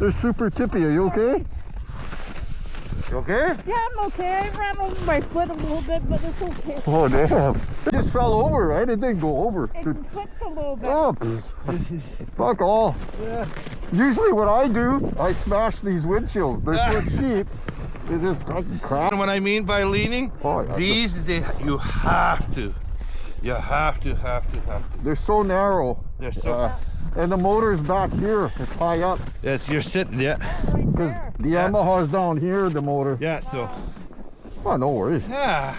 They're super tippy. Are you okay? You okay? Yeah, I'm okay. I ran over my foot a little bit, but it's okay. Oh, damn. It just fell over, right? It didn't go over. It clipped a little bit. Oh, fuck all. Yeah. Usually what I do, I smash these windshields. They're so cheap. They just fucking crap. And what I mean by leaning, Oh, yeah. you have to. You have to. They're so narrow. They're so. And the motor's back here. It's high up. Yes, you're sitting. Yeah. Right Because there. the Yamaha's down here, the motor. Yeah. So. Oh, no worries. Yeah.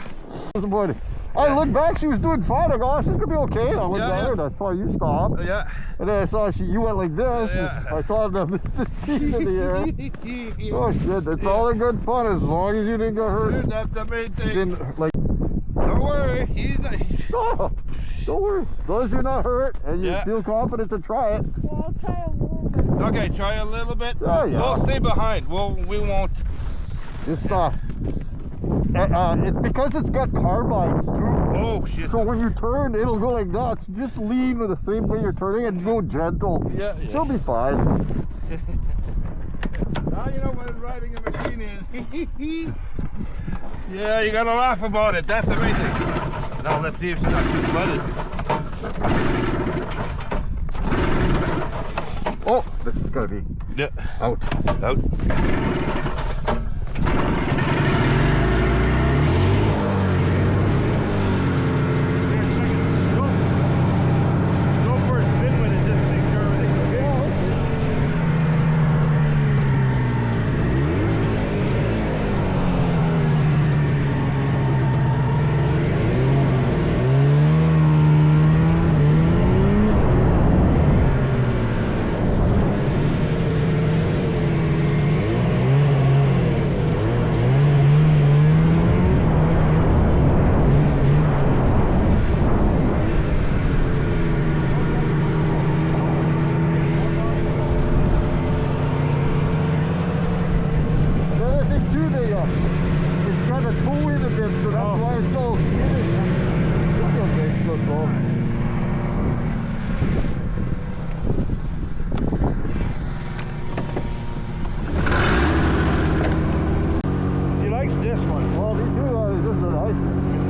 Buddy. I looked back, she was doing fine. I go, oh, she's gonna be okay. And I went Yeah, down yeah. and I saw you stop. Yeah. And then I saw you went like this. Yeah. And I saw the feet in the air. Oh shit, it's all in good fun as long as you didn't get hurt. Dude, that's the main thing. Didn't, like, Don't worry. He's not. oh, don't worry. As long as you're not hurt and you Yeah. feel confident to try it. Well, I'll try a little bit. Okay, try a little bit. Oh, yeah. We'll stay behind. We won't. Just it's because it's got carbines too. Oh shit. So when you turn, it'll go like that. So just lean with the same way you're turning and go gentle. Yeah. She'll be fine. Now you know what riding a machine is. Yeah, you gotta laugh about it. That's amazing. Now let's see if she's not too flooded. Oh, this is gonna be Yeah. out. Out. It's got a toe in a bit, so that's why it's so skinny. It's okay, let's go. She likes this one. Well, they do, this is nice.